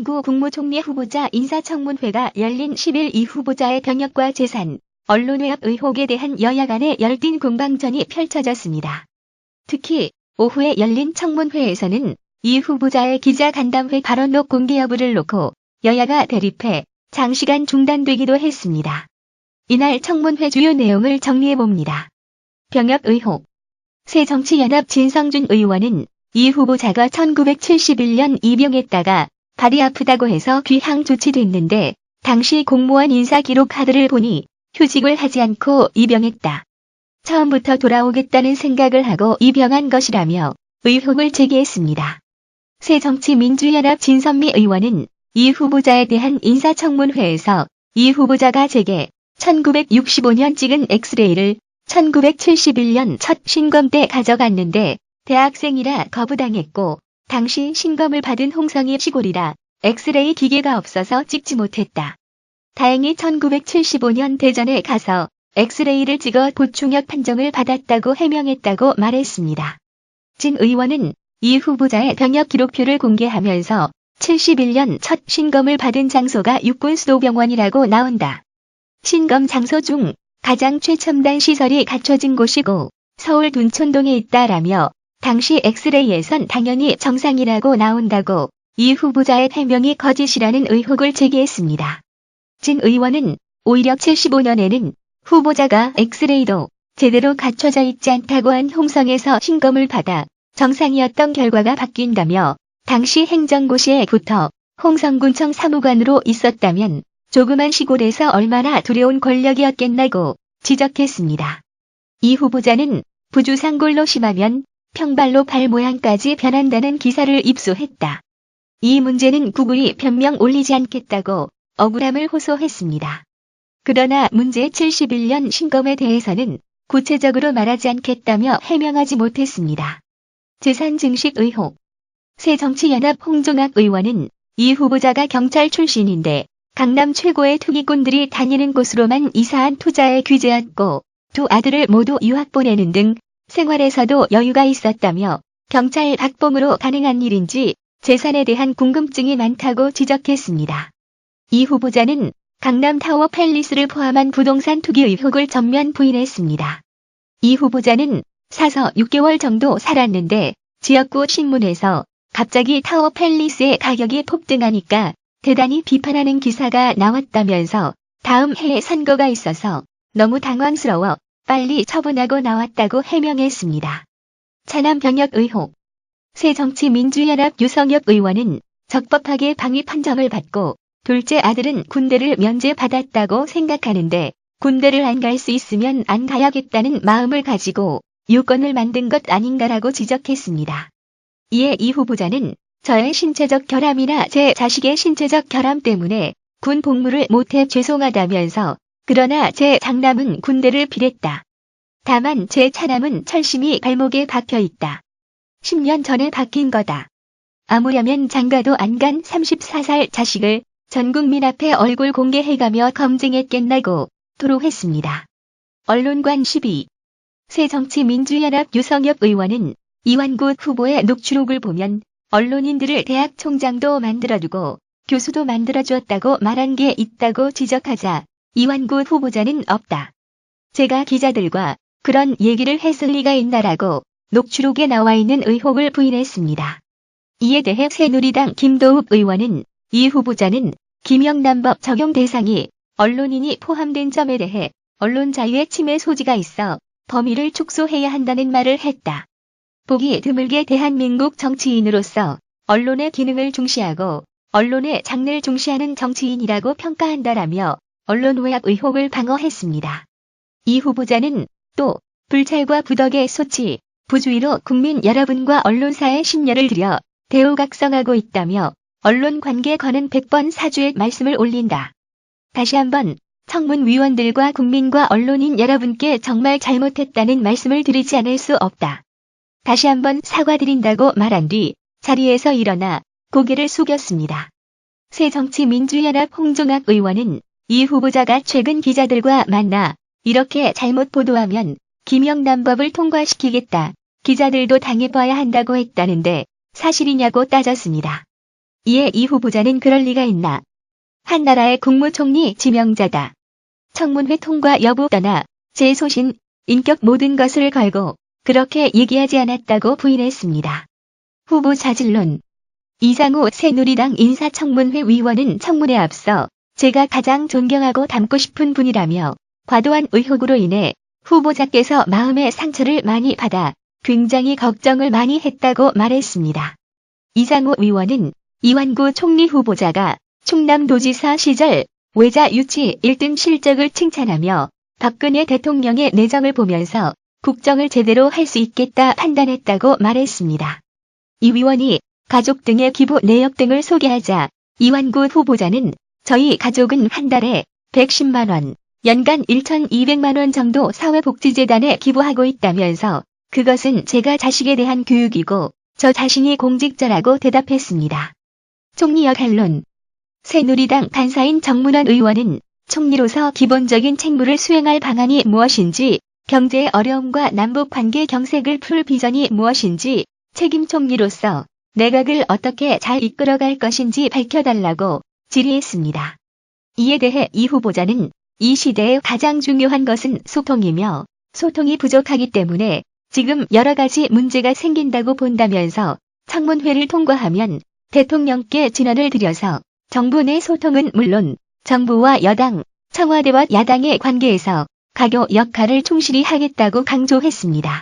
이완구 국무총리 후보자 인사청문회가 열린 10일 이 후보자의 병역과 재산, 언론외압 의혹에 대한 여야 간의 열띤 공방전이 펼쳐졌습니다. 특히 오후에 열린 청문회에서는 이 후보자의 기자간담회 발언록 공개 여부를 놓고 여야가 대립해 장시간 중단되기도 했습니다. 이날 청문회 주요 내용을 정리해봅니다. 병역 의혹. 새정치연합 진성준 의원은 이 후보자가 1971년 입영했다가 발이 아프다고 해서 귀향 조치됐는데 당시 공무원 인사기록 카드를 보니 휴직을 하지 않고 입영했다. 처음부터 돌아오겠다는 생각을 하고 입영한 것이라며 의혹을 제기했습니다. 새정치민주연합 진선미 의원은 이 후보자에 대한 인사청문회에서 이 후보자가 제게 1965년 찍은 엑스레이를 1971년 첫 신검 때 가져갔는데 대학생이라 거부당했고 당시 신검을 받은 홍성희 시골이라 엑스레이 기계가 없어서 찍지 못했다. 다행히 1975년 대전에 가서 엑스레이를 찍어 보충역 판정을 받았다고 해명했다고 말했습니다. 진 의원은 이 후보자의 병역 기록표를 공개하면서 71년 첫 신검을 받은 장소가 육군수도병원이라고 나온다. 신검 장소 중 가장 최첨단 시설이 갖춰진 곳이고 서울 둔촌동에 있다라며 당시 엑스레이에선 당연히 정상이라고 나온다고 이 후보자의 해명이 거짓이라는 의혹을 제기했습니다. 진 의원은 오히려 75년에는 후보자가 엑스레이도 제대로 갖춰져 있지 않다고 한 홍성에서 신검을 받아 정상이었던 결과가 바뀐다며 당시 행정고시에부터 홍성군청 사무관으로 있었다면 조그만 시골에서 얼마나 두려운 권력이었겠나고 지적했습니다. 이 후보자는 부주상골로 심하면 평발로 발 모양까지 변한다는 기사를 입수했다. 이 문제는 구글이 변명 올리지 않겠다고 억울함을 호소했습니다. 그러나 문제 71년 신검에 대해서는 구체적으로 말하지 않겠다며 해명하지 못했습니다. 재산 증식 의혹. 새정치연합 홍종학 의원은 이 후보자가 경찰 출신인데 강남 최고의 투기꾼들이 다니는 곳으로만 이사한 투자에 귀재였고 두 아들을 모두 유학 보내는 등 생활에서도 여유가 있었다며 경찰 박봉으로 가능한 일인지 재산에 대한 궁금증이 많다고 지적했습니다. 이 후보자는 강남 타워 팰리스를 포함한 부동산 투기 의혹을 전면 부인했습니다. 이 후보자는 사서 6개월 정도 살았는데 지역구 신문에서 갑자기 타워 팰리스의 가격이 폭등하니까 대단히 비판하는 기사가 나왔다면서 다음 해에 선거가 있어서 너무 당황스러워 빨리 처분하고 나왔다고 해명했습니다. 차남 병역 의혹. 새정치민주연합 유성엽 의원은 적법하게 방위 판정을 받고 둘째 아들은 군대를 면제받았다고 생각하는데 군대를 안 갈 수 있으면 안 가야겠다는 마음을 가지고 유권을 만든 것 아닌가라고 지적했습니다. 이에 이 후보자는 저의 신체적 결함이나 제 자식의 신체적 결함 때문에 군 복무를 못해 죄송하다면서 그러나 제 장남은 군대를 빌했다. 다만 제 차남은 철심히 발목에 박혀 있다. 10년 전에 박힌 거다. 아무려면 장가도 안 간 34살 자식을 전 국민 앞에 얼굴 공개해가며 검증했겠나고 토로했습니다. 언론관 12. 새정치민주연합 유성엽 의원은 이완구 후보의 녹취록을 보면 언론인들을 대학 총장도 만들어두고 교수도 만들어주었다고 말한 게 있다고 지적하자 이완구 후보자는 없다. 제가 기자들과 그런 얘기를 했을 리가 있나라고 녹취록에 나와 있는 의혹을 부인했습니다. 이에 대해 새누리당 김도읍 의원은 이 후보자는 김영란법 적용 대상이 언론인이 포함된 점에 대해 언론 자유의 침해 소지가 있어 범위를 축소해야 한다는 말을 했다. 보기 드물게 대한민국 정치인으로서 언론의 기능을 중시하고 언론의 장래를 중시하는 정치인이라고 평가한다라며 언론 외압 의혹을 방어했습니다. 이 후보자는 또 불찰과 부덕의 소치, 부주의로 국민 여러분과 언론사의 심려를 들여 대우각성하고 있다며 언론 관계권은 100번 사주의 말씀을 올린다. 다시 한번 청문위원들과 국민과 언론인 여러분께 정말 잘못했다는 말씀을 드리지 않을 수 없다. 다시 한번 사과드린다고 말한 뒤 자리에서 일어나 고개를 숙였습니다. 새정치민주연합 홍종학 의원은 이 후보자가 최근 기자들과 만나 이렇게 잘못 보도하면 김영란법을 통과시키겠다. 기자들도 당해봐야 한다고 했다는데 사실이냐고 따졌습니다. 이에 이 후보자는 그럴 리가 있나. 한 나라의 국무총리 지명자다. 청문회 통과 여부 떠나 제 소신, 인격 모든 것을 걸고 그렇게 얘기하지 않았다고 부인했습니다. 후보 자질론. 이상우 새누리당 인사청문회 위원은 청문회에 앞서 제가 가장 존경하고 닮고 싶은 분이라며 과도한 의혹으로 인해 후보자께서 마음의 상처를 많이 받아 굉장히 걱정을 많이 했다고 말했습니다. 이상우 위원은 이완구 총리 후보자가 충남도지사 시절 외자 유치 1등 실적을 칭찬하며 박근혜 대통령의 내정을 보면서 국정을 제대로 할 수 있겠다 판단했다고 말했습니다. 이 위원이 가족 등의 기부 내역 등을 소개하자 이완구 후보자는 저희 가족은 한 달에 110만 원, 연간 1,200만 원 정도 사회복지재단에 기부하고 있다면서 그것은 제가 자식에 대한 교육이고 저 자신이 공직자라고 대답했습니다. 총리 역할론. 새누리당 간사인 정문원 의원은 총리로서 기본적인 책무를 수행할 방안이 무엇인지, 경제의 어려움과 남북관계 경색을 풀 비전이 무엇인지, 책임 총리로서 내각을 어떻게 잘 이끌어갈 것인지 밝혀달라고 질의했습니다. 이에 대해 이 후보자는 이 시대에 가장 중요한 것은 소통이며 소통이 부족하기 때문에 지금 여러 가지 문제가 생긴다고 본다면서 청문회를 통과하면 대통령께 진언을 드려서 정부 내 소통은 물론 정부와 여당, 청와대와 야당의 관계에서 가교 역할을 충실히 하겠다고 강조했습니다.